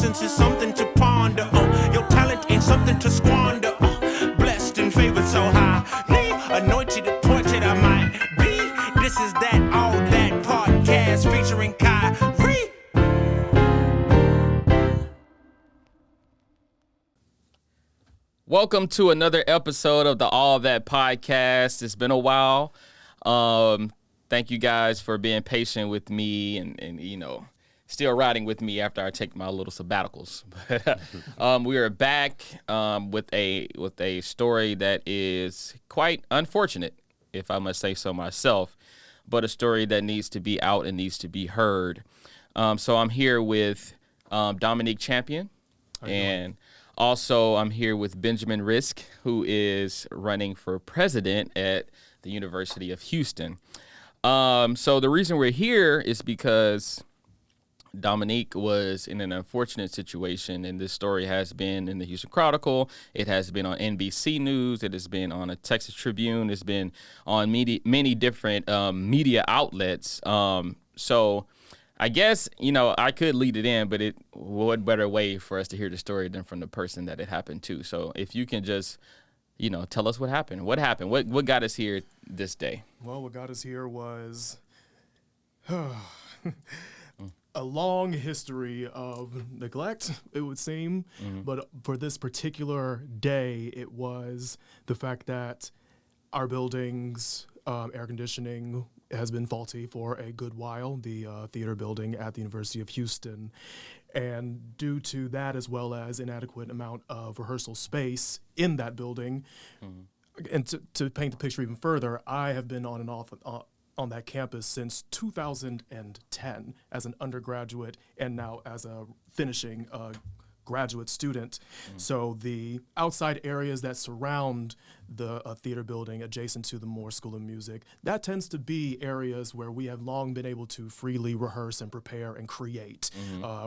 innocence is something to ponder. Your talent ain't something to squander. Blessed and favored so highly, anointed, appointed I might be. This is that, all that podcast featuring Kyrie. Welcome to another episode of the All That Podcast. It's been a while. Thank you guys for being patient with me and you know, still riding with me after I take my little sabbaticals. We are back with a story that is quite unfortunate, if I must say so myself, but a story that needs to be out and needs to be heard. So I'm here with Domonique Champion, and also I'm here with Benjamin Rizk, who is running for president at the University of Houston. So the reason we're here is because Domonique was in an unfortunate situation, and this story has been in the Houston Chronicle. It has been on NBC News. It has been on a Texas Tribune. It's been on many different media outlets. So I guess, you know, I could lead it in, but what better way for us to hear the story than from the person that it happened to? So if you can just, you know, tell us what happened. What happened? What got us here this day? Well, what got us here was a long history of neglect, it would seem. Mm-hmm. But for this particular day, it was the fact that our building's air conditioning has been faulty for a good while, the theater building at the University of Houston. And due to that, as well as inadequate amount of rehearsal space in that building, and to paint the picture even further, I have been on and off on that campus since 2010 as an undergraduate and now as a finishing graduate student. So the outside areas that surround the theater building adjacent to the Moore School of Music, that tends to be areas where we have long been able to freely rehearse and prepare and create,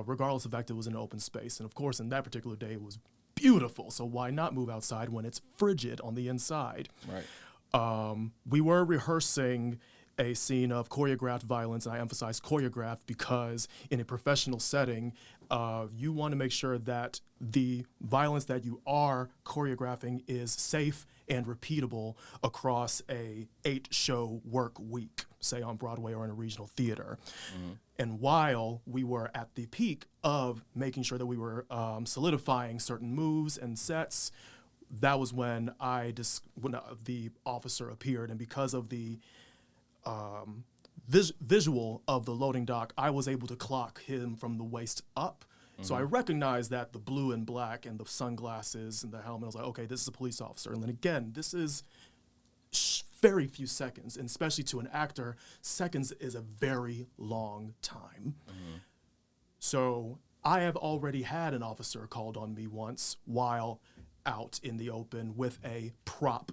regardless of the fact it was an open space. And of course, in that particular day, it was beautiful. So why not move outside when it's frigid on the inside? Right. We were rehearsing a scene of choreographed violence, and I emphasize choreographed because in a professional setting, you want to make sure that the violence that you are choreographing is safe and repeatable across a 8-show work week, say on Broadway or in a regional theater. And while we were at the peak of making sure that we were solidifying certain moves and sets, that was when the officer appeared, and because of the visual of the loading dock, I was able to clock him from the waist up. So I recognized that the blue and black and the sunglasses and the helmet, I was like, okay, this is a police officer. And then again, this is very few seconds, and especially to an actor, seconds is a very long time. So I have already had an officer called on me once while out in the open with a prop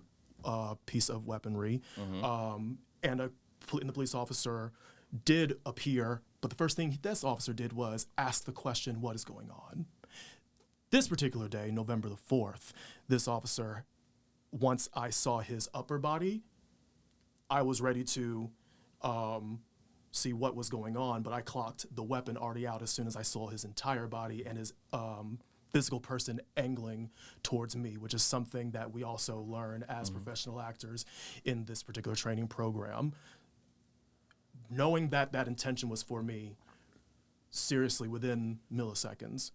piece of weaponry, and the police officer did appear, but the first thing this officer did was ask the question, what is going on? This particular day, November the 4th, this officer, once I saw his upper body, I was ready to see what was going on, but I clocked the weapon already out as soon as I saw his entire body and his physical person angling towards me, which is something that we also learn as professional actors in this particular training program. Knowing that that intention was for me, seriously, within milliseconds,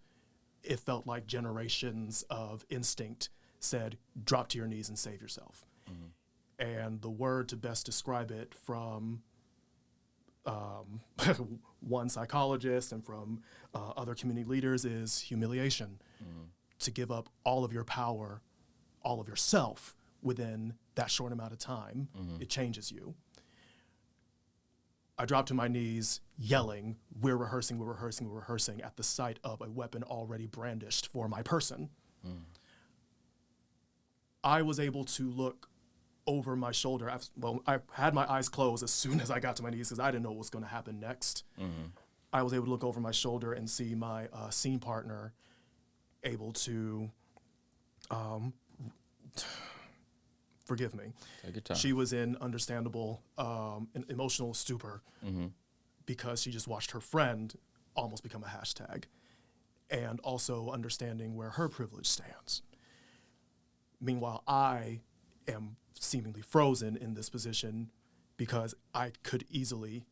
it felt like generations of instinct said, drop to your knees and save yourself. And the word to best describe it from one psychologist and from other community leaders is humiliation. To give up all of your power, all of yourself within that short amount of time, it changes you. I dropped to my knees yelling, we're rehearsing at the sight of a weapon already brandished for my person. I was able to look over my shoulder. I had my eyes closed as soon as I got to my knees because I didn't know what was going to happen next. I was able to look over my shoulder and see my scene partner able to, forgive me. Take your time. She was in understandable emotional stupor because she just watched her friend almost become a hashtag. and also understanding where her privilege stands. Meanwhile, I am seemingly frozen in this position because I could easily,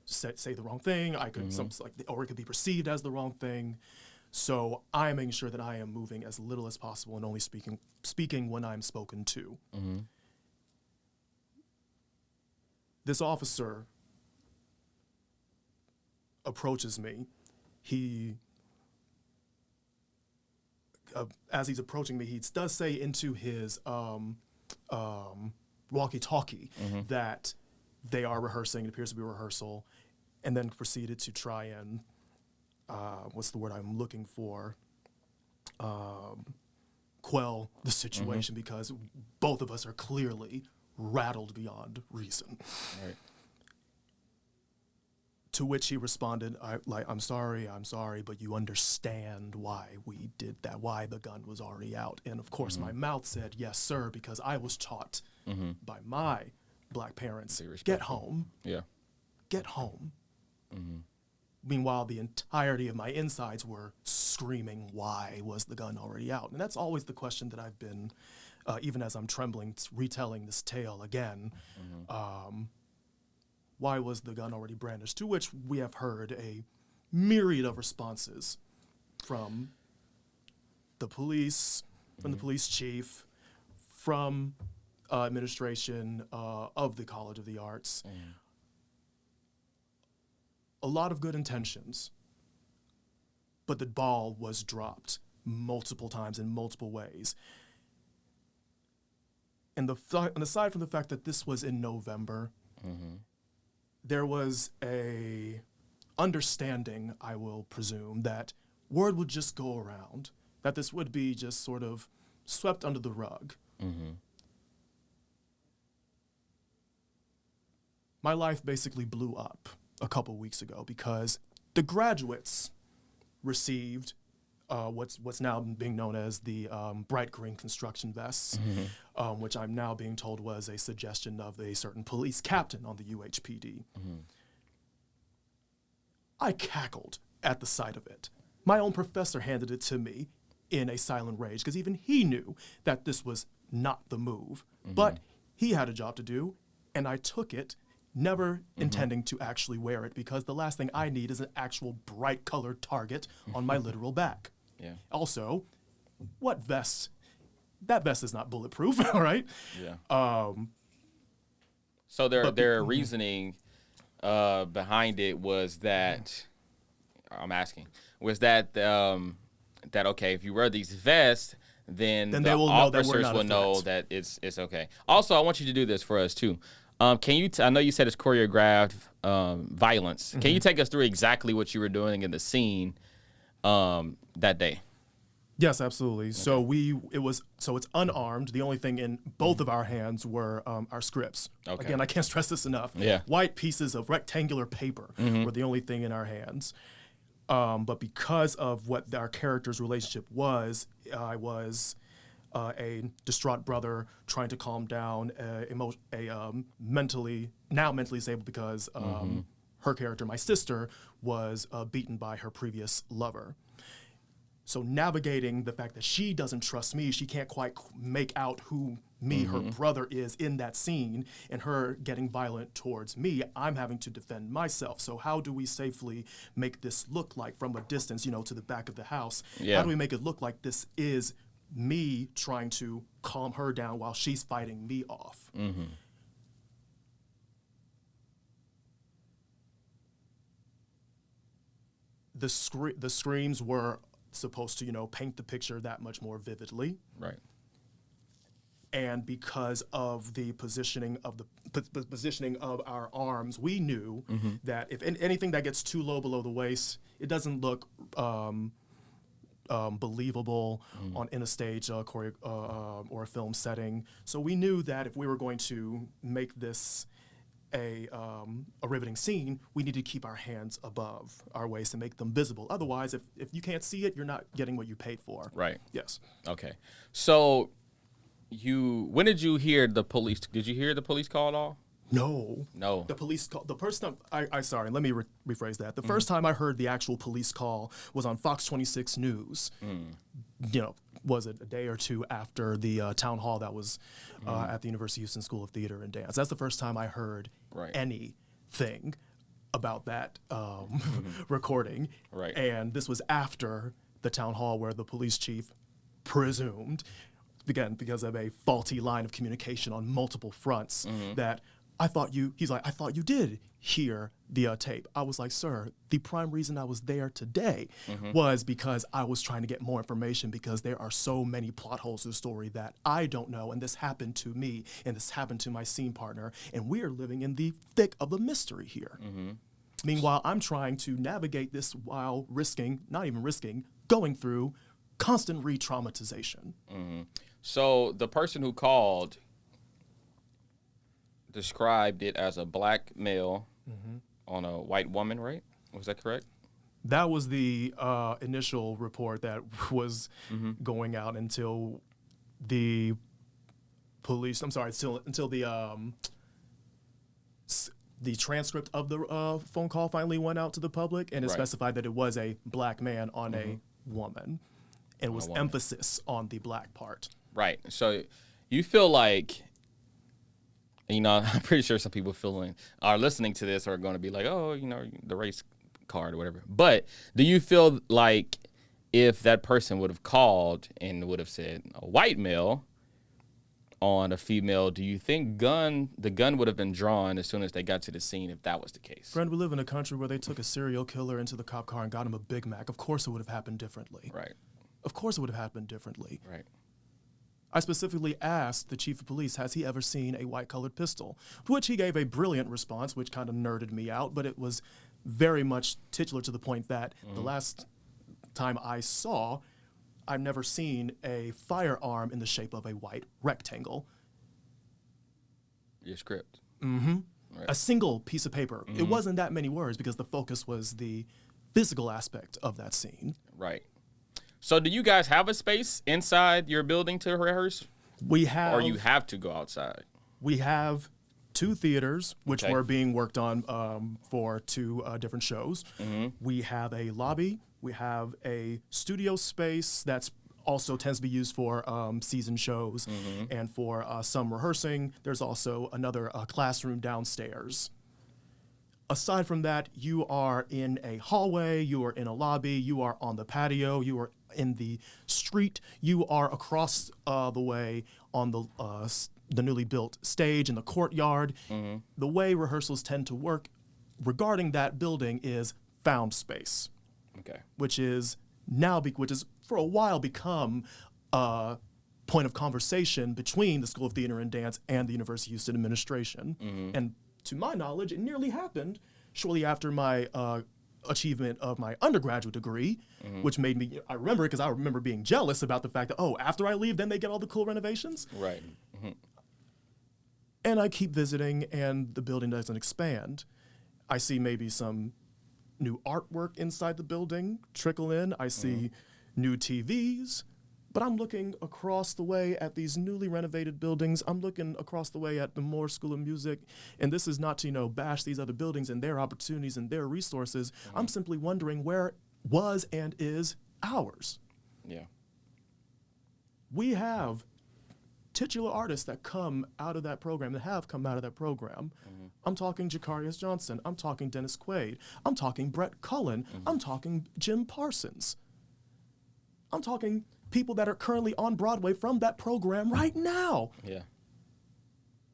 say the wrong thing. I could or it could be perceived as the wrong thing. So I'm making sure that I am moving as little as possible and only speaking when I'm spoken to. Mm-hmm. This officer approaches me. He, as he's approaching me, he does say into his walkie-talkie that they are rehearsing. It appears to be a rehearsal, and then proceeded to try and what's the word I'm looking for? Quell the situation because both of us are clearly rattled beyond reason. Right. To which he responded, I'm sorry, but you understand why we did that, why the gun was already out. And of course, my mouth said, yes, sir, because I was taught by my black parents, get home. Yeah. Get home. Meanwhile, the entirety of my insides were screaming, why was the gun already out? And that's always the question that I've been, even as I'm trembling, retelling this tale again. Why was the gun already brandished? To which we have heard a myriad of responses from the police, from the police chief, from administration of the College of the Arts. A lot of good intentions, but the ball was dropped multiple times in multiple ways. And aside from the fact that this was in November, there was a understanding, I will presume, that word would just go around, that this would be just sort of swept under the rug. My life basically blew up a couple weeks ago because the graduates received what's now being known as the bright green construction vests, which I'm now being told was a suggestion of a certain police captain on the UHPD. I cackled at the sight of it. My own professor handed it to me in a silent rage because even he knew that this was not the move. But he had a job to do, and I took it, never intending to actually wear it because the last thing I need is an actual bright colored target on my literal back. Yeah. Also, what vest? That vest is not bulletproof, all right? Yeah. So their reasoning behind it was that that okay, if you wear these vests, then the they will officers know will know that it's okay. Also, I want you to do this for us too. Can you? I know you said it's choreographed violence. Can you take us through exactly what you were doing in the scene that day? Yes, absolutely. Okay. So it's unarmed. The only thing in both of our hands were our scripts. Okay. Again, I can't stress this enough. Yeah. White pieces of rectangular paper were the only thing in our hands. But because of what our character's relationship was, I was a distraught brother trying to calm down a mentally disabled because her character, my sister, was beaten by her previous lover. So navigating the fact that she doesn't trust me, she can't quite make out who her brother is in that scene, and her getting violent towards me, I'm having to defend myself. So how do we safely make this look like from a distance, to the back of the house? Yeah. How do we make it look like this is me trying to calm her down while she's fighting me off? The screams were supposed to, paint the picture that much more vividly. Right. And because of the positioning of our arms, we knew that if anything that gets too low below the waist, it doesn't look believable in a stage or a film setting. So we knew that if we were going to make this a riveting scene, we need to keep our hands above our waist and make them visible. Otherwise, if you can't see it, you're not getting what you paid for. Right. Yes. Okay. So when did you hear the police? Did you hear the police call at all? No. No. The police call. The first time. Sorry. Let me rephrase that. The first time I heard the actual police call was on Fox 26 News. You know, was it a day or two after the town hall that was at the University of Houston School of Theater and Dance? That's the first time I heard anything about that recording. Right. And this was after the town hall where the police chief presumed, again, because of a faulty line of communication on multiple fronts, that he's like, I thought you did hear the tape. I was like, sir, the prime reason I was there today was because I was trying to get more information, because there are so many plot holes to the story that I don't know, and this happened to me, and this happened to my scene partner, and we are living in the thick of the mystery here. Meanwhile, I'm trying to navigate this while going through constant re-traumatization. So the person who called described it as a black male on a white woman, right? Was that correct? That was the initial report that was going out until the police. I'm sorry, until the transcript of the phone call finally went out to the public, and it specified that it was a black man on a woman, and it was emphasis on the black part. Right. So you feel like, you know, I'm pretty sure some people are listening to this are going to be like, oh, you know, the race card or whatever. But do you feel like if that person would have called and would have said a white male on a female, do you think the gun would have been drawn as soon as they got to the scene if that was the case? Friend, we live in a country where they took a serial killer into the cop car and got him a Big Mac. Of course it would have happened differently. Right. Of course it would have happened differently. Right. I specifically asked the chief of police, has he ever seen a white-colored pistol? To which he gave a brilliant response, which kind of nerded me out, but it was very much titular to the point that the last time I saw, I've never seen a firearm in the shape of a white rectangle. Your script. Right. A single piece of paper. It Mm-hmm. wasn't that many words because the focus was the physical aspect of that scene. Right. So do you guys have a space inside your building to rehearse? We have. Or you have to go outside? We have 2 theaters, which Okay. were being worked on for 2 different shows. We have a lobby. We have a studio space that's also tends to be used for season shows and for some rehearsing. There's also another classroom downstairs. Aside from that, you are in a hallway, you are in a lobby, you are on the patio, you are in the street, you are across the way on the newly built stage in the courtyard. The way rehearsals tend to work regarding that building is found space, which is for a while become a point of conversation between the School of Theater and Dance and the University of Houston administration. And to my knowledge, it nearly happened shortly after my achievement of my undergraduate degree, which made me, I remember it because I remember being jealous about the fact that, oh, after I leave, then they get all the cool renovations. Right. And I keep visiting, and the building doesn't expand. I see maybe some new artwork inside the building trickle in. I see new TVs. But I'm looking across the way at these newly renovated buildings. I'm looking across the way at the Moore School of Music. And this is not to, bash these other buildings and their opportunities and their resources. I'm simply wondering where was and is ours. Yeah. We have titular artists that come out of that program, that have come out of that program. I'm talking Jacarius Johnson. I'm talking Dennis Quaid. I'm talking Brett Cullen. I'm talking Jim Parsons. I'm talking people that are currently on Broadway from that program right now. Yeah.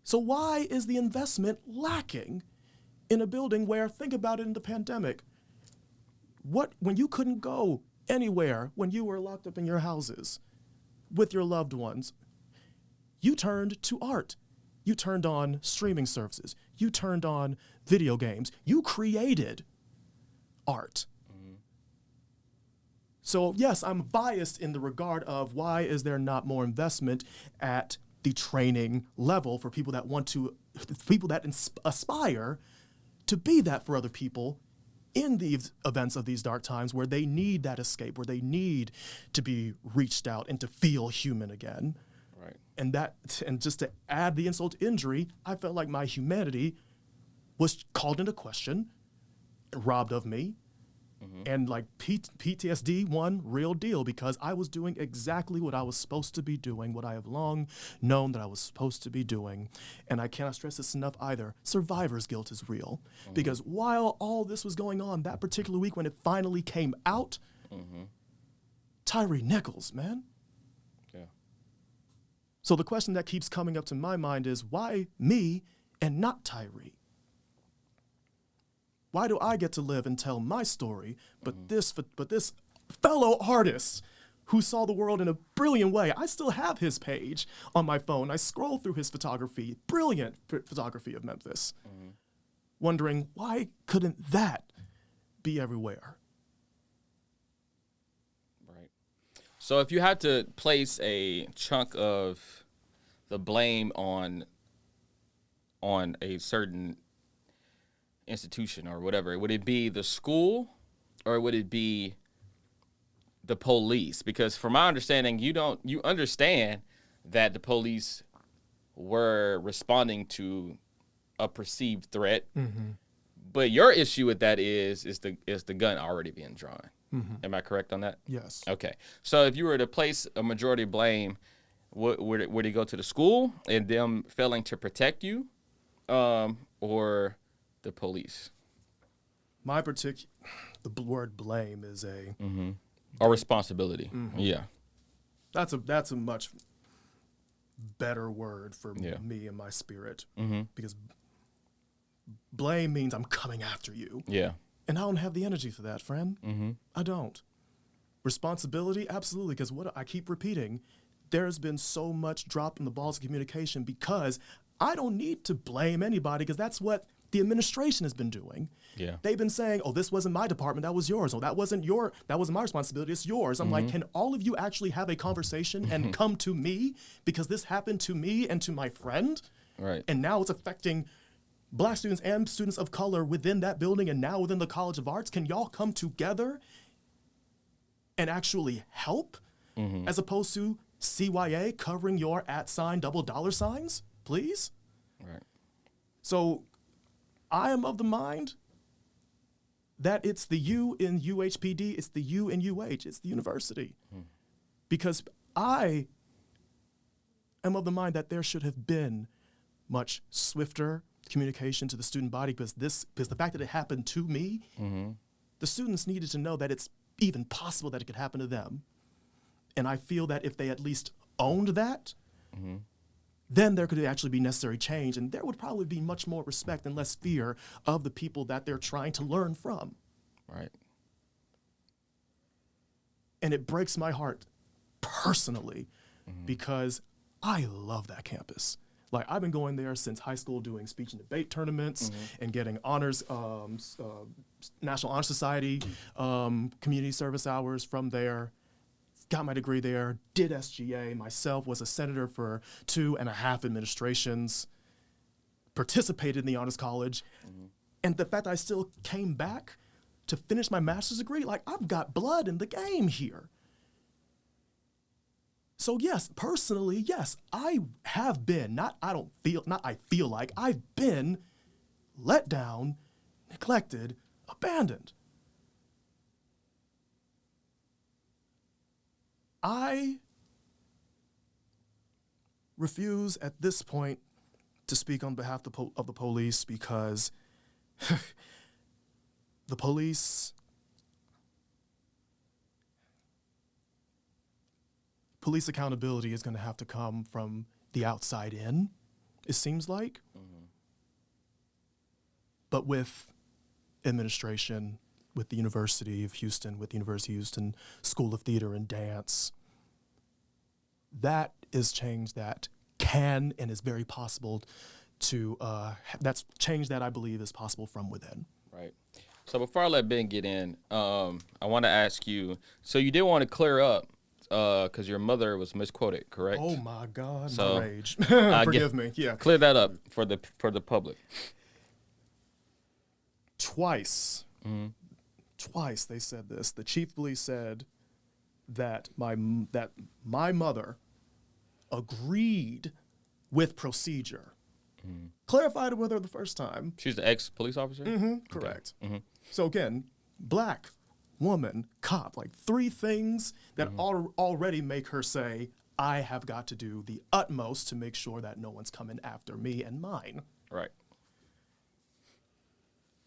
So why is the investment lacking in a building where, think about it in the pandemic, when you couldn't go anywhere, when you were locked up in your houses with your loved ones, you turned to art. You turned on streaming services. You turned on video games. You created art. So yes, I'm biased in the regard of why is there not more investment at the training level for people that aspire to be that for other people in the events of these dark times where they need that escape, where they need to be reached out and to feel human again. Right. And just to add the insult to injury, I felt like my humanity was called into question, robbed of me. And like PTSD, one real deal, because I was doing exactly what I was supposed to be doing, what I have long known that I was supposed to be doing. And I cannot stress this enough either. Survivor's guilt is real. Because while all this was going on that particular week when it finally came out, Tyree Nichols, man. Yeah. So the question that keeps coming up to my mind is, why me and not Tyree? Why do I get to live and tell my story, but this fellow artist who saw the world in a brilliant way? I still have his page on my phone. I scroll through his photography, brilliant photography of Memphis, wondering why couldn't that be everywhere? Right. So if you had to place a chunk of the blame on a certain institution or whatever, would it be the school or would it be the police? Because from my understanding, you understand that the police were responding to a perceived threat, but your issue with that is the gun already being drawn. Am I correct on that? Yes. Okay. So if you were to place a majority blame, would it go to the school and them failing to protect you, or the police? The word blame is Or responsibility. Yeah. That's a much better word for me and my spirit, because blame means I'm coming after you. Yeah. And I don't have the energy for that, friend. I don't. Responsibility, absolutely, because what I keep repeating, there's been so much drop in the balls of communication, because I don't need to blame anybody, because that's what the administration has been doing. Yeah. They've been saying, oh, this wasn't my department, that was yours. Oh, that wasn't my responsibility, it's yours. I'm like, can all of you actually have a conversation and come to me? Because this happened to me and to my friend. Right. And now it's affecting Black students and students of color within that building and now within the College of Arts. Can y'all come together and actually help, as opposed to CYA covering your $$ please? Right. So I am of the mind that it's the U in UHPD, it's the U in UH, it's the university. Because I am of the mind that there should have been much swifter communication to the student body, because the fact that it happened to me, the students needed to know that it's even possible that it could happen to them. And I feel that if they at least owned that, then there could actually be necessary change, and there would probably be much more respect and less fear of the people that they're trying to learn from. Right. And it breaks my heart personally, because I love that campus. Like, I've been going there since high school, doing speech and debate tournaments and getting honors, National Honor Society, community service hours from there. Got my degree there, did SGA, myself was a senator for 2.5 administrations, participated in the Honors College, and the fact that I still came back to finish my master's degree, like, I've got blood in the game here. So yes, personally, yes, I have been, I feel like, I've been let down, neglected, abandoned. I refuse at this point to speak on behalf of the police, because the police accountability is going to have to come from the outside in, it seems like. But with administration, with the University of Houston, with the University of Houston School of Theater and Dance, that is change that can and is very possible to, that's change that I believe is possible from within. Right. So before I let Ben get in, I want to ask you, so you did want to clear up, because your mother was misquoted, correct? Oh my God, So, my rage. Forgive me, yeah. Clear that up for the public. Twice they said this. The chief of police said that my mother agreed with procedure. Clarified it with her the first time. She's the ex-police officer? Correct. Okay. So again, black, woman, cop, like 3 things that already make her say, I have got to do the utmost to make sure that no one's coming after me and mine. Right.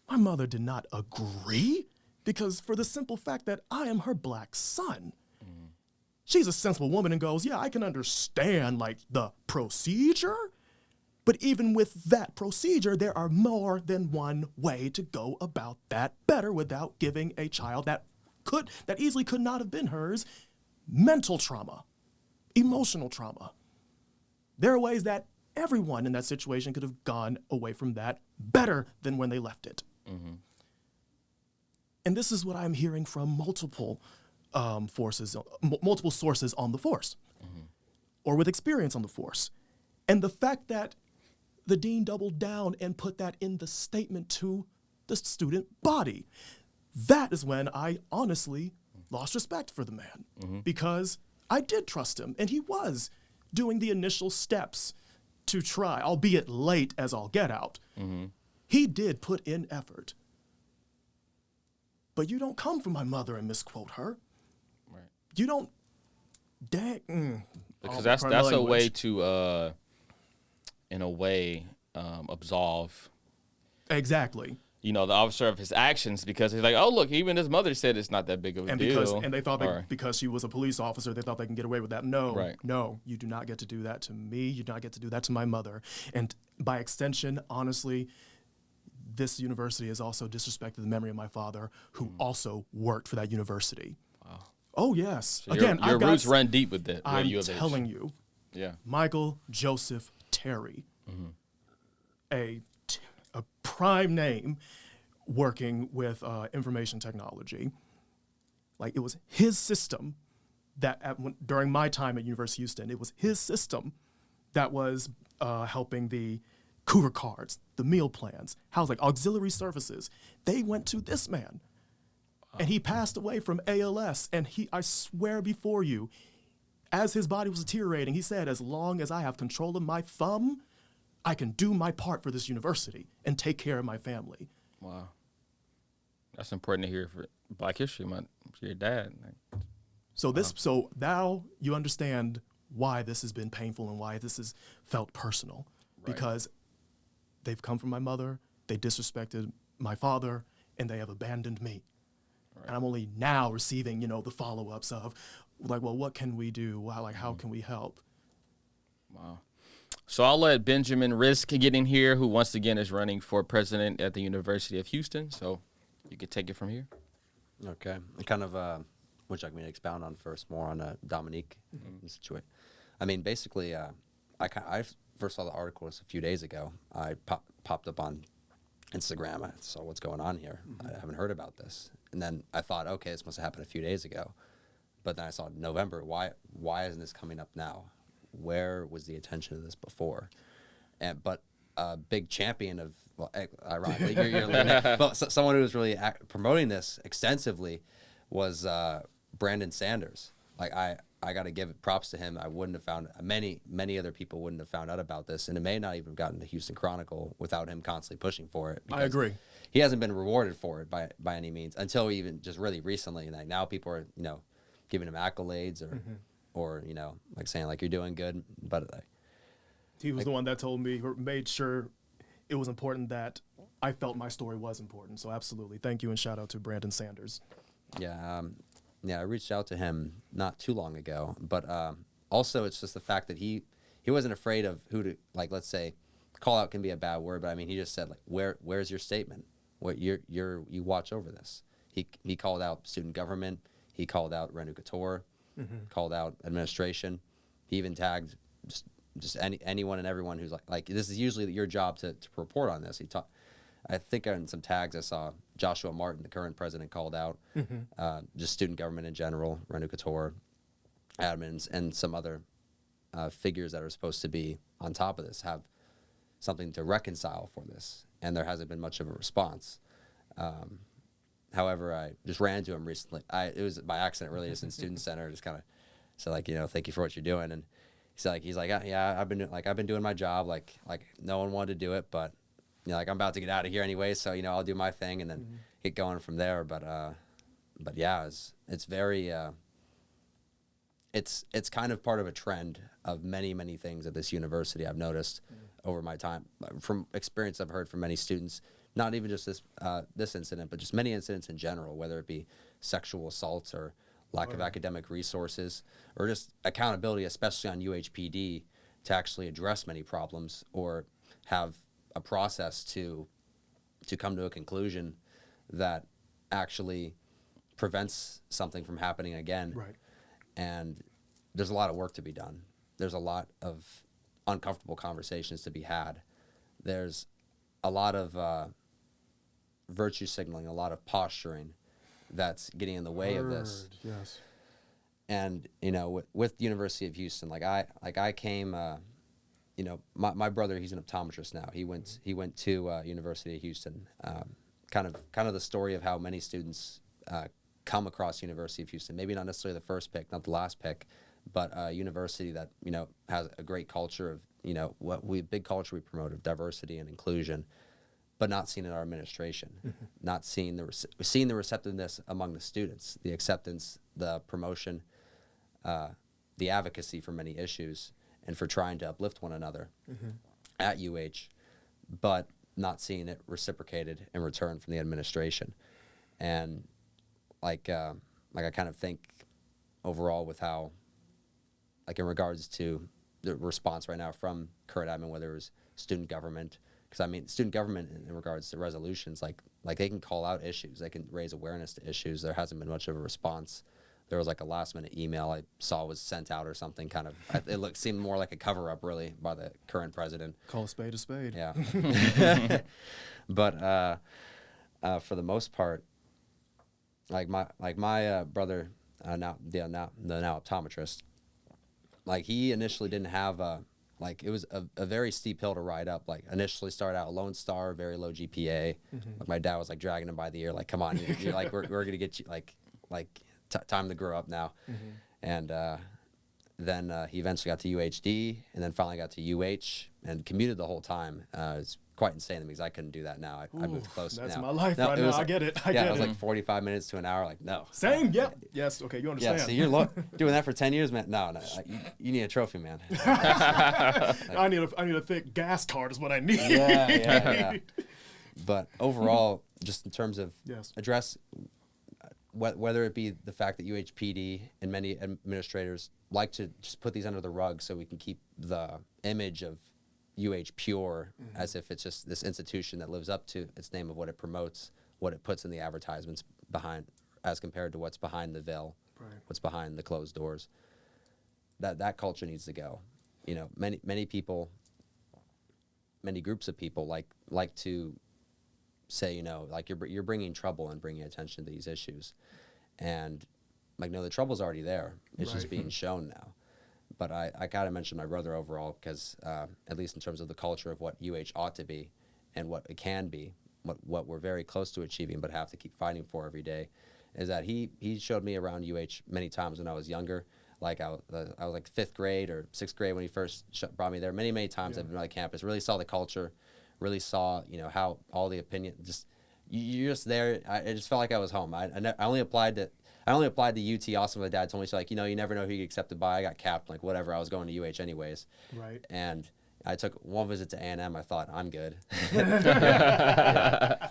My mother did not agree because for the simple fact that I am her black son. She's a sensible woman and goes, yeah, I can understand like the procedure, but even with that procedure, there are more than one way to go about that better without giving a child that easily could not have been hers mental trauma, emotional trauma. There are ways that everyone in that situation could have gone away from that better than when they left it. And this is what I'm hearing from multiple multiple sources on the force or with experience on the force. And the fact that the dean doubled down and put that in the statement to the student body, that is when I honestly lost respect for the man because I did trust him and he was doing the initial steps to try, albeit late as all get out. He did put in effort. But you don't come from my mother and misquote her. Right. You don't because that's a way to in a way absolve exactly the officer of his actions because he's like, oh look, even his mother said it's not that big of a deal. And they thought because she was a police officer, they thought they can get away with that. No, you do not get to do that to me. You do not get to do that to my mother. And by extension, honestly, this university has also disrespected the memory of my father, who also worked for that university. Wow. Oh, yes. So again, your roots run deep with that. I'm telling you. Yeah. Michael Joseph Terry, a prime name working with information technology. Like, it was his system that during my time at University of Houston, it was his system that was helping the Cougar cards, the meal plans, auxiliary services. They went to this man. And he passed away from ALS. And I swear before you, as his body was deteriorating, he said, as long as I have control of my thumb, I can do my part for this university and take care of my family. Wow. That's important to hear for Black History Month, for your dad. So now you understand why this has been painful and why this has felt personal. Right. Because they've come from my mother, they disrespected my father, and they have abandoned me. Right. And I'm only now receiving, the follow-ups of, like, well, what can we do? How can we help? Wow. So I'll let Benjamin Rizk get in here, who once again is running for president at the University of Houston. So you can take it from here. Okay. And kind of, which I can expound on first, more on Domonique situation. I mean, basically, I first saw the articles a few days ago. I popped up on Instagram. I saw what's going on here. I haven't heard about this. And then I thought, okay, this must have happened a few days ago. But then I saw November. Why isn't this coming up now? Where was the attention of this before? But a big champion of, well, ironically, you're leading, but someone who was really promoting this extensively was Brandon Sanders. Like, I got to give props to him. I wouldn't have found, many other people wouldn't have found out about this, and it may not even have gotten to Houston Chronicle without him constantly pushing for it. I agree. He hasn't been rewarded for it by any means until even just really recently. Like, now people are, giving him accolades or like saying like, you're doing good. But he was the one that told me, or made sure it was important that I felt my story was important. So absolutely. Thank you. And shout out to Brandon Sanders. Yeah. I reached out to him not too long ago, but also it's just the fact that he wasn't afraid of who to, like, let's say, call out can be a bad word, but I mean, he just said, like, where's your statement? What you watch over this. He called out student government. He called out Renu Couture, called out administration. He even tagged just anyone and everyone who's like this is usually your job to report on this. I think on some tags I saw Joshua Martin, the current president, called out just student government in general, Renu Couture, admins, and some other figures that are supposed to be on top of this have something to reconcile for this, and there hasn't been much of a response. However, I just ran into him recently. It was by accident, really, just in Student Center, just kind of said, like, thank you for what you're doing. And he's like, yeah, I've been doing my job, like no one wanted to do it, but you know, like I'm about to get out of here anyway, so you know, I'll do my thing and then get going from there. But yeah, it's very it's kind of part of a trend of many things at this university I've noticed over my time, from experience I've heard from many students, not even just this incident, but just many incidents in general, whether it be sexual assaults or lack of academic resources, or just accountability, especially on UHPD, to actually address many problems or have a process to come to a conclusion that actually prevents something from happening again. Right. And there's a lot of work to be done. There's a lot of uncomfortable conversations to be had. There's a lot of virtue signaling, a lot of posturing that's getting in the way of this. Yes. And you know, with the University of Houston, I came, you know, my brother, he's an optometrist now. He went to University of Houston. Kind of the story of how many students come across University of Houston. Maybe not necessarily the first pick, not the last pick, but a university that, you know, has a great culture of, you know, big culture we promote of diversity and inclusion, but not seen in our administration, not seeing the receptiveness among the students, the acceptance, the promotion, the advocacy for many issues, and for trying to uplift one another at UH, but not seeing it reciprocated in return from the administration. And like I kind of think overall with how, like in regards to the response right now from current admin, whether it was student government, because I mean, student government in regards to resolutions, like they can call out issues, they can raise awareness to issues. There hasn't been much of a response. There was like a last minute email I saw was sent out or something, kind of, it seemed more like a cover up really by the current president. Call a spade a spade. Yeah. But for the most part, like my brother, now optometrist, like he initially didn't have like it was a very steep hill to ride up. Like initially started out Lone Star, very low GPA. Like my dad was like dragging him by the ear, like, come on, you're like we're gonna get you like time to grow up now. And then he eventually got to UHD, and then finally got to UH and commuted the whole time. It's quite insane to me because I couldn't do that now. I moved close. That's now. my life No, right it now. was I get it. I yeah, get it was it. like 45 minutes to an hour. Like, no. Same. Yep. Yes. Okay. You understand? Yeah. So you're doing that for 10 years, man. No. You need a trophy, man. I need a thick gas card is what I need. Yeah. But overall, just in terms of address, whether it be the fact that UHPD and many administrators like to just put these under the rug so we can keep the image of UH pure, as if it's just this institution that lives up to its name of what it promotes, what it puts in the advertisements behind, as compared to what's behind the veil, what's behind the closed doors. That culture needs to go. You know, many people, many groups of people like to say, you know, like you're bringing trouble and bringing attention to these issues, and like, no, the trouble's already there. It's just being shown now. But I gotta mention my brother overall, because at least in terms of the culture of what UH ought to be and what it can be, what we're very close to achieving but have to keep fighting for every day, is that he showed me around UH many times when I was younger. Like I was like 5th grade or 6th grade when he first brought me there. Many times I've been on the campus, really saw the culture, really saw, you know, how all the opinion, just you're just there. It just felt like I was home. I only applied to UT. Also, my dad told me, so like, you know, you never know who you get accepted by. I got capped, like whatever. I was going to UH anyways. Right. And I took one visit to A&M. I thought, I'm good. Yeah.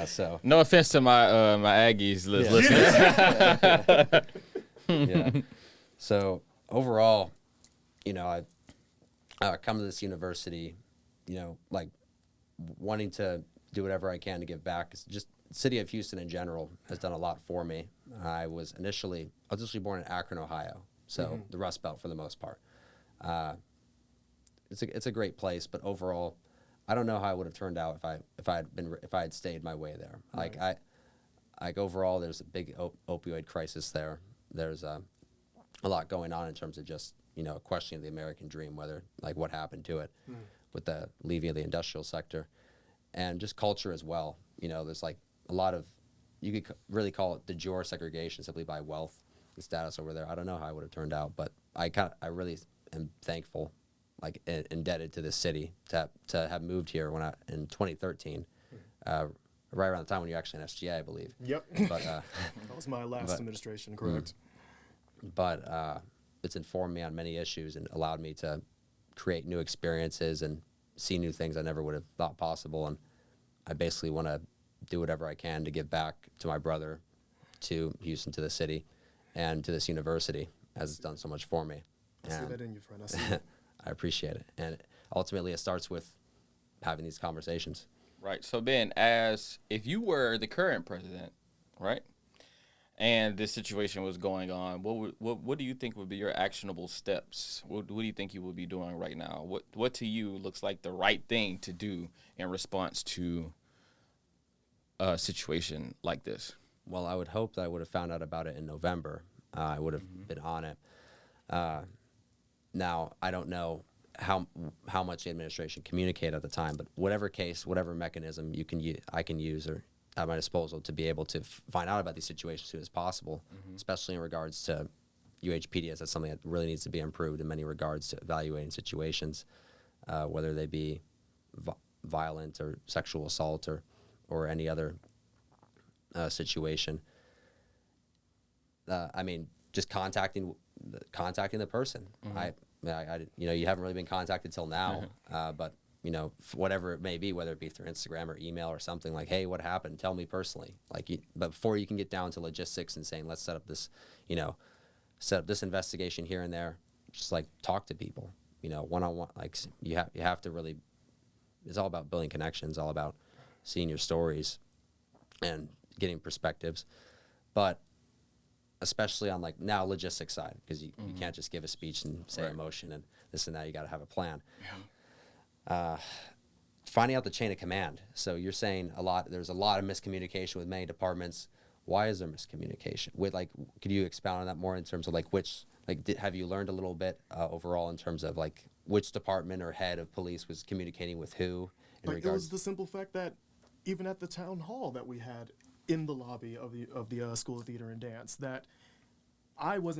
So no offense to my my Aggies listeners. Yeah. So overall, you know, I come to this university, you know, like wanting to do whatever I can to give back. Just the city of Houston in general has done a lot for me. I was initially born in Akron, Ohio, so the Rust Belt for the most part. It's a great place, but overall, I don't know how it would have turned out if I had stayed my way there. Right. Like overall, there's a big opioid crisis there. There's a lot going on in terms of just, you know, questioning the American dream, whether like what happened to it with the leaving of the industrial sector, and just culture as well. You know, there's like a lot of, you could really call it de jure segregation simply by wealth and status over there. I don't know how it would have turned out, but I really am thankful, like indebted to this city to have moved here in 2013, right around the time when you're actually in SGA, I believe. Yep. But that was my last administration, correct? But it's informed me on many issues and allowed me to create new experiences and see new things I never would have thought possible. And I basically want to do whatever I can to give back to my brother, to Houston, to the city, and to this university, as it's done so much for me. I see that in you, friend. I see that. I appreciate it. And ultimately, it starts with having these conversations. Right. So, Ben, as if you were the current president, right, and this situation was going on, what do you think would be your actionable steps? What do you think you would be doing right now? What to you looks like the right thing to do in response to a situation like this? Well, I would hope that I would have found out about it in November. I would have been on it. Now, I don't know how much the administration communicated at the time, but whatever case, whatever mechanism I can use or at my disposal to be able to find out about these situations as soon as possible, especially in regards to UHPD, as that's something that really needs to be improved in many regards to evaluating situations, whether they be violent or sexual assault or any other situation. I mean, just contacting the person. I you haven't really been contacted till now, but whatever it may be, whether it be through Instagram or email or something, like, hey, what happened? Tell me personally. But before you can get down to logistics and saying, let's set up this investigation here and there, just like talk to people, one-on-one. Like you have to really. It's all about building connections, all about seeing your stories and getting perspectives, but especially on now logistics side, because you can't just give a speech and say emotion and this and that. You got to have a plan. Finding out the chain of command. So you're saying there's a lot of miscommunication with many departments. Why is there miscommunication? Could you expound on that more in terms of have you learned a little bit overall in terms of which department or head of police was communicating with who? It was the simple fact that even at the town hall that we had in the lobby of the School of Theater and Dance, that I was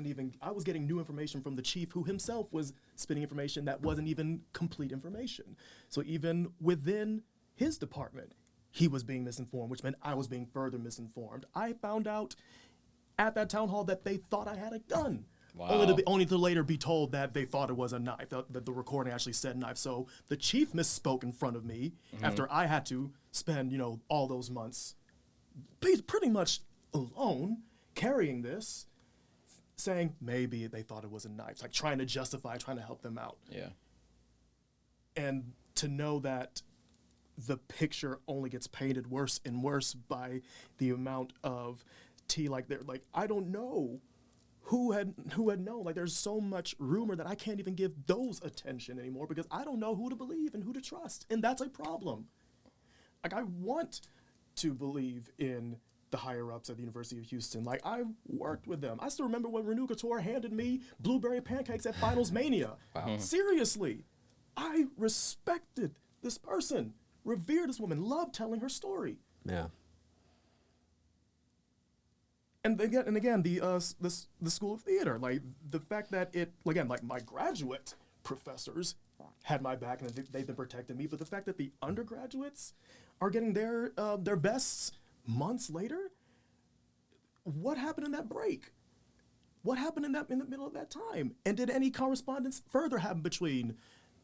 getting new information from the chief, who himself was spitting information that wasn't even complete information. So even within his department, he was being misinformed, which meant I was being further misinformed. I found out at that town hall that they thought I had a gun. Wow. Only to later be told that they thought it was a knife, that the recording actually said knife. So the chief misspoke in front of me after I had to spend, all those months pretty much alone carrying this, saying maybe they thought it was a knife, trying to justify, trying to help them out. Yeah. And to know that the picture only gets painted worse and worse by the amount of tea, I don't know who had known. There's so much rumor that I can't even give those attention anymore because I don't know who to believe and who to trust, and that's a problem. I want to believe in the higher-ups at the University of Houston. I worked with them. I still remember when Renew Couture handed me blueberry pancakes at Finals Mania. Wow. Seriously. I respected this person, revered this woman, loved telling her story. Yeah. And again, the School of Theater, the fact that it, again, my graduate professors had my back and they've been protecting me, but the fact that the undergraduates are getting their vests months later, what happened in that break? What happened in the middle of that time? And did any correspondence further happen between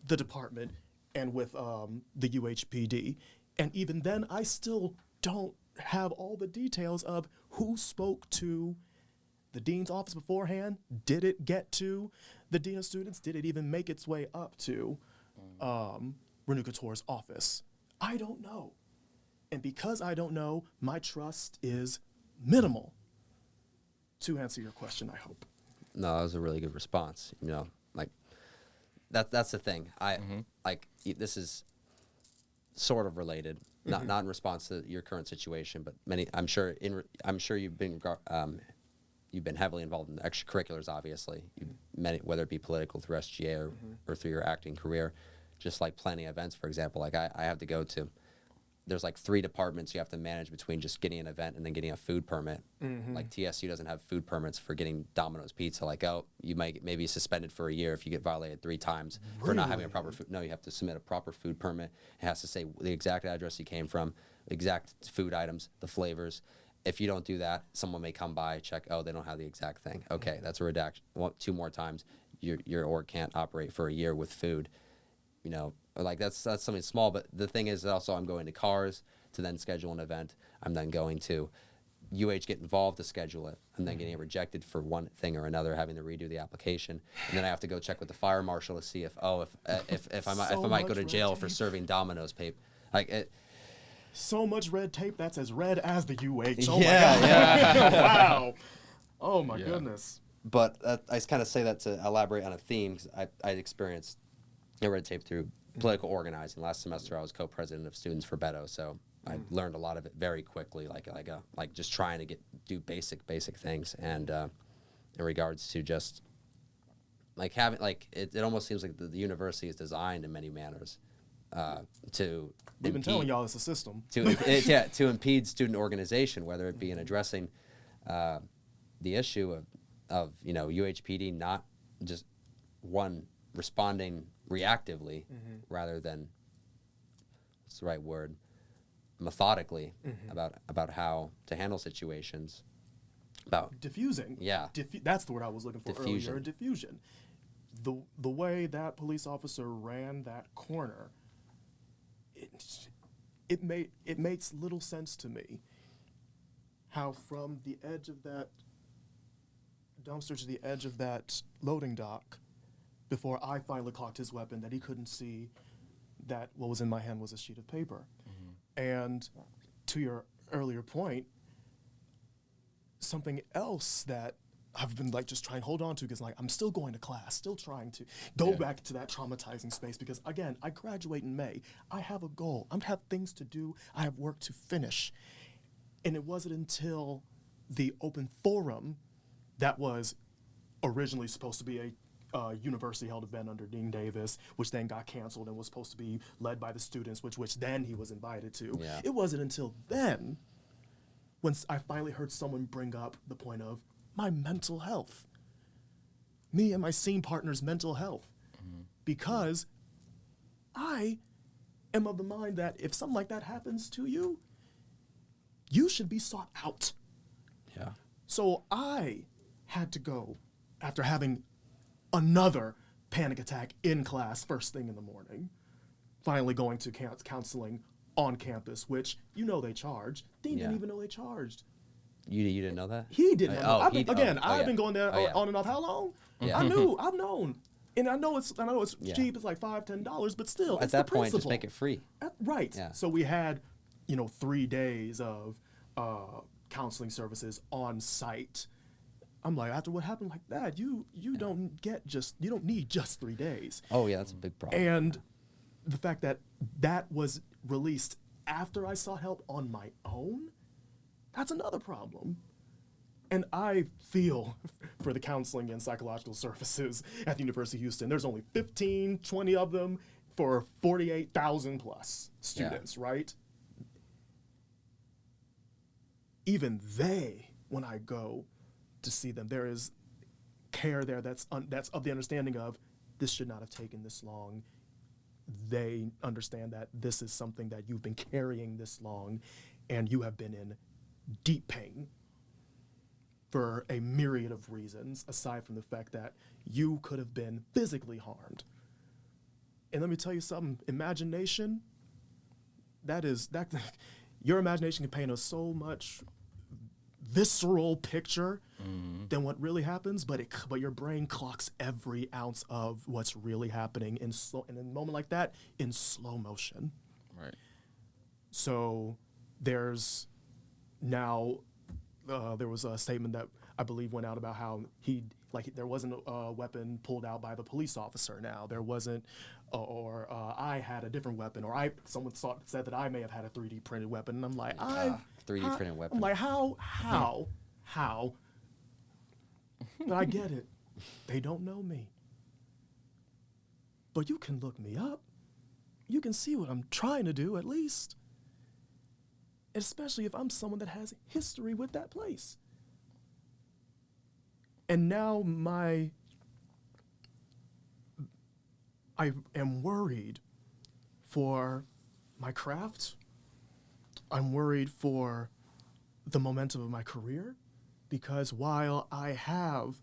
the department and with the UHPD? And even then, I still don't have all the details of who spoke to the dean's office beforehand. Did it get to the dean of students? Did it even make its way up to Renew Couture's office? I don't know. And because I don't know, my trust is minimal. To answer your question, I hope. No, that was a really good response. That's the thing. This is sort of related, not in response to your current situation, but I'm sure you've been heavily involved in the extracurriculars. Obviously, whether it be political through SGA or through your acting career, just planning events, for example. I have to go to there's like 3 departments you have to manage between just getting an event and then getting a food permit. Like TSU doesn't have food permits for getting Domino's pizza. Like, oh, you might maybe suspended for a year if you get violated 3 times for not having a proper food. No, you have to submit a proper food permit. It has to say the exact address you came from, exact food items, the flavors. If you don't do that, someone may come by, check, oh, they don't have the exact thing. Okay, that's a redaction. 2 more times, your org can't operate for a year with food. You know, like that's something small, but the thing is also I'm going to CARS to then schedule an event. I'm then going to UH get involved to schedule it. I'm then getting rejected for one thing or another, having to redo the application, and then I have to go check with the fire marshal to see if I might go to jail for serving Domino's paper. Like it. So much red tape that's as red as the UH. Oh Yeah, my God. yeah. Wow. Oh my goodness. But I kind of say that to elaborate on a theme, because I experienced red tape through political organizing. Last semester I was co-president of Students for Beto, so I learned a lot of it very quickly, like just trying to do basic things. And in regards to just like having, like it almost seems like the university is designed in many manners to We've been telling y'all it's a system. to impede student organization, whether it be in addressing the issue of UHPD not just responding reactively rather than, what's the right word, methodically about how to handle situations, about diffusing. Yeah. That's the word I was looking for Diffusion. earlier. Diffusion. The way that police officer ran that corner, it makes little sense to me. How from the edge of that dumpster to the edge of that loading dock, before I finally clocked his weapon, that he couldn't see that what was in my hand was a sheet of paper. And to your earlier point, something else that I've been like just trying to hold on to, because like I'm still going to class, still trying to go back to that traumatizing space, because again, I graduate in May. I have a goal. I have things to do. I have work to finish. And it wasn't until the open forum that was originally supposed to be a university-held event under Dean Davis, which then got canceled and was supposed to be led by the students, which then he was invited to. Yeah. It wasn't until then when I finally heard someone bring up the point of my mental health, me and my scene partner's mental health, because I am of the mind that if something like that happens to you, you should be sought out. Yeah. So I had to go after having another panic attack in class first thing in the morning, finally going to counseling on campus, which they charge. Dean didn't even know they charged. You didn't know that? He didn't know. I've been going there yeah. on and off. How long? Yeah. I've known. And I know it's cheap, it's like $5-10, but still, At that point, just make it free. Right. Yeah. So we had, 3 days of counseling services on site. I'm like, after what happened like that, you don't need just 3 days. Oh yeah, that's a big problem. And the fact that was released after I sought help on my own, that's another problem. And I feel for the counseling and psychological services at the University of Houston. There's only 15, 20 of them for 48,000 plus students, right? Even they, when I go to see them, there is care there that's of the understanding of this should not have taken this long. They understand that this is something that you've been carrying this long, and you have been in deep pain for a myriad of reasons, aside from the fact that you could have been physically harmed. And let me tell you something, imagination, your imagination can paint a so much visceral picture than what really happens, but your brain clocks every ounce of what's really happening in a moment like that in slow motion. Right. So there's now there was a statement that I believe went out about how there wasn't a weapon pulled out by the police officer. Now there wasn't, or I had a different weapon, or someone said that I may have had a 3D printed weapon, and I'm like, 3D printed weapon. I'm like, how? But I get it. They don't know me. But you can look me up. You can see what I'm trying to do, at least. especially if I'm someone that has history with that place. And now I am worried for my craft. I'm worried for the momentum of my career, because while I have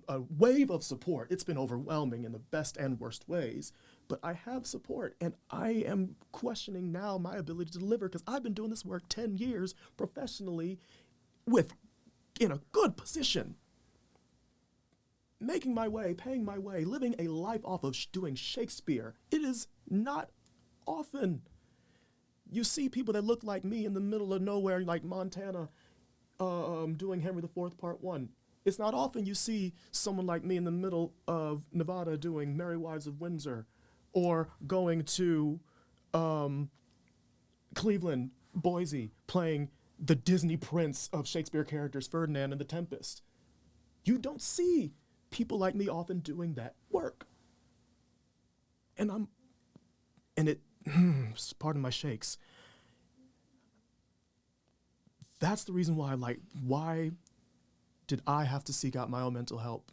a wave of support, it's been overwhelming in the best and worst ways, but I have support, and I am questioning now my ability to deliver, because I've been doing this work 10 years professionally in a good position, making my way, paying my way, living a life off of doing Shakespeare. It is not often you see people that look like me in the middle of nowhere, like Montana, doing Henry IV Part 1. It's not often you see someone like me in the middle of Nevada doing Merry Wives of Windsor, or going to Cleveland, Boise, playing the Disney prince of Shakespeare characters, Ferdinand in The Tempest. You don't see people like me often doing that work. And pardon my shakes. That's the reason why did I have to seek out my own mental help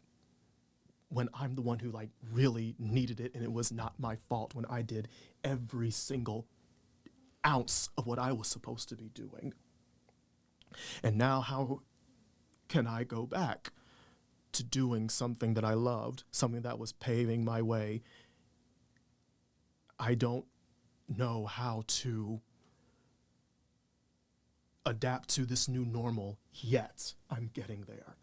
when I'm the one who really needed it, and it was not my fault when I did every single ounce of what I was supposed to be doing? And now how can I go back to doing something that I loved, something that was paving my way? I don't know how to adapt to this new normal yet. I'm getting there.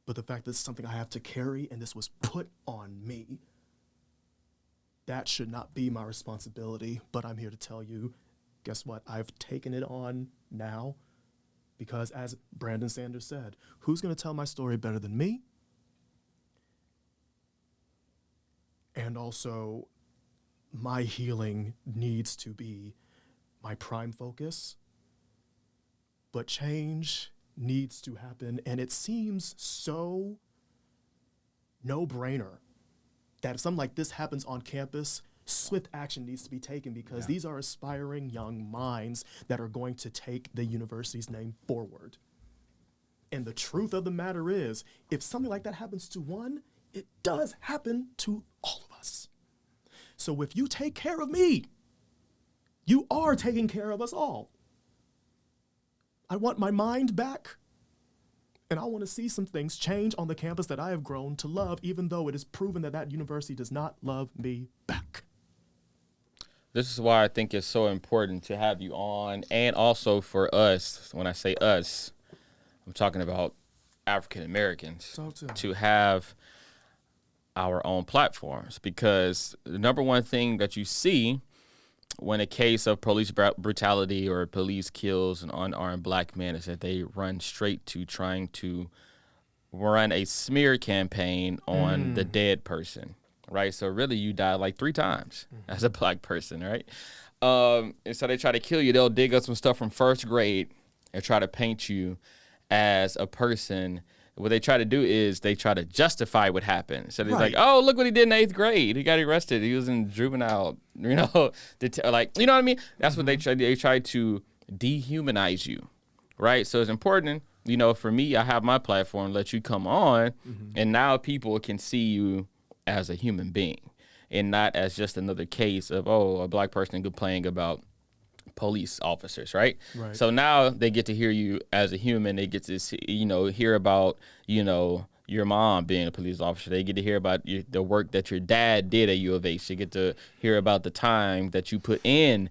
But the fact that it's something I have to carry, and this was put on me, that should not be my responsibility. But I'm here to tell you, guess what? I've taken it on now, because as Brandon Sanders said, who's going to tell my story better than me? And also, my healing needs to be my prime focus. But change needs to happen, and it seems so no-brainer that if something like this happens on campus, swift action needs to be taken, because these are aspiring young minds that are going to take the university's name forward. And the truth of the matter is, if something like that happens to one, it does happen to all of us. So if you take care of me, you are taking care of us all. I want my mind back, and I want to see some things change on the campus that I have grown to love, even though it is proven that that university does not love me back. This is why I think it's so important to have you on, and also for us. When I say us, I'm talking about African Americans, to have our own platforms, because the number one thing that you see when a case of police brutality or police kills an unarmed black man is that they run straight to trying to run a smear campaign on the dead person, right? So really you die like 3 times as a black person, right? And so they try to kill you. They'll dig up some stuff from first grade and try to paint you as a person. What they try to do is they try to justify what happened. So they're like, oh, look what he did in 8th grade. He got arrested. He was in juvenile, you know what I mean? That's what they try. They try to dehumanize you, right? So it's important, for me, I have my platform, let you come on, and now people can see you as a human being and not as just another case of, a black person complaining about police officers, right? So now they get to hear you as a human. They get to hear about your mom being a police officer. They get to hear about the work that your dad did at UofH. They get to hear about the time that you put in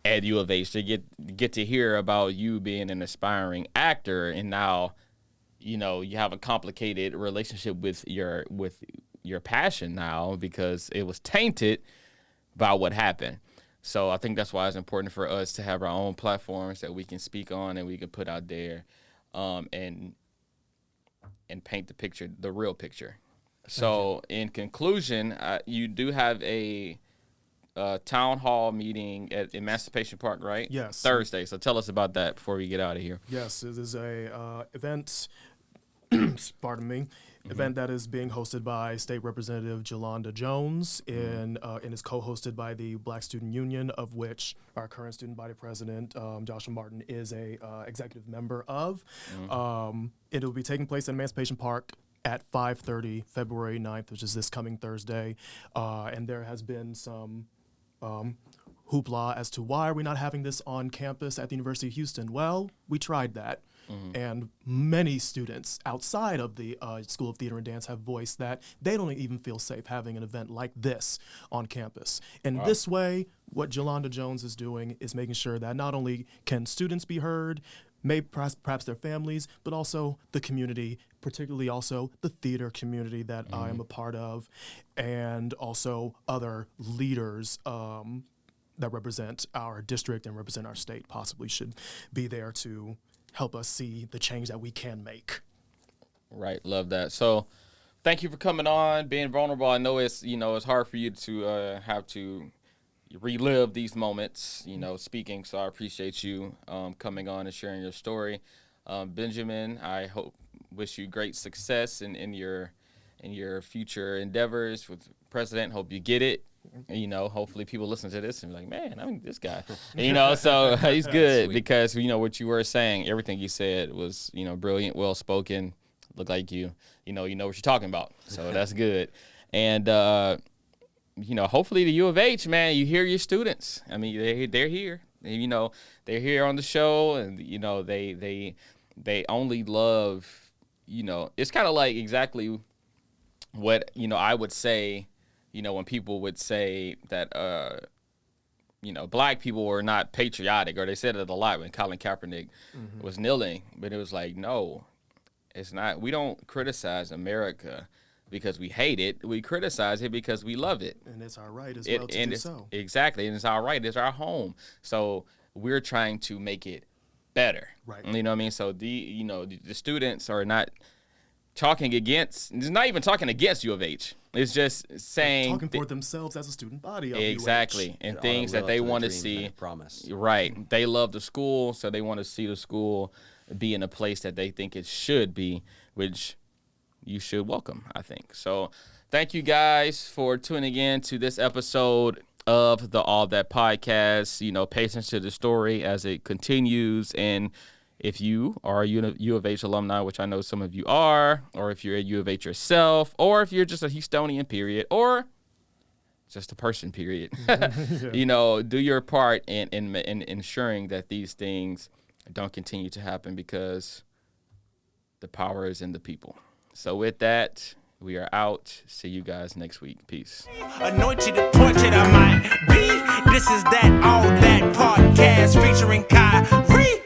at UofH. They get to hear about you being an aspiring actor, and now you have a complicated relationship with your passion now, because it was tainted by what happened. So I think that's why it's important for us to have our own platforms that we can speak on and we can put out there, and paint the picture, the real picture. So in conclusion, you do have a town hall meeting at Emancipation Park, right? Yes. Thursday. So tell us about that before we get out of here. Yes, it is a event, pardon me. event that is being hosted by State Representative Jolanda Jones and is co-hosted by the Black Student Union, of which our current student body president, Joshua Martin, is a executive member of. It will be taking place at Emancipation Park at 5:30, February 9th, which is this coming Thursday. And there has been some hoopla as to why are we not having this on campus at the University of Houston. Well, we tried that. And many students outside of the School of Theater and Dance have voiced that they don't even feel safe having an event like this on campus. And this way, what Jolanda Jones is doing is making sure that not only can students be heard, maybe perhaps their families, but also the community, particularly also the theater community that I am a part of, and also other leaders that represent our district and represent our state possibly should be there to help us see the change that we can make. Right, love that. So, thank you for coming on, being vulnerable. I know it's it's hard for you to have to relive these moments, speaking. So I appreciate you coming on and sharing your story. Benjamin, I wish you great success in your future endeavors with President. Hope you get it. Hopefully people listen to this and be like, man, I mean, this guy, so he's good because, what you were saying, everything you said was, brilliant, well-spoken, look like you know what you're talking about. So that's good. And, hopefully the UofH, man, you hear your students. I mean, they're here, they're here on the show and, they only love, it's kind of like exactly what, I would say, when people would say that, black people were not patriotic, or they said it a lot when Colin Kaepernick was kneeling, but it was like, no, it's not. We don't criticize America because we hate it. We criticize it because we love it. And it's our right as well to do so. Exactly, and it's our right. It's our home. So we're trying to make it better. Right. You know what I mean? So the students are not talking against. It's not even talking against UofH. It's just saying talking for themselves as a student body of exactly, UofH. And things that they want to see. Promise. Right. They love the school, so they want to see the school be in a place that they think it should be, which you should welcome, I think. So thank you guys for tuning in to this episode of the All That Podcast. Patience to the story as it continues. And if you are a UofH alumni, which I know some of you are, or if you're a UofH yourself, or if you're just a Houstonian, period, or just a person, period, do your part in ensuring that these things don't continue to happen, because the power is in the people. So with that, we are out. See you guys next week. Peace. Anointed the portrait I might be. This is that All That Podcast featuring Kyrie.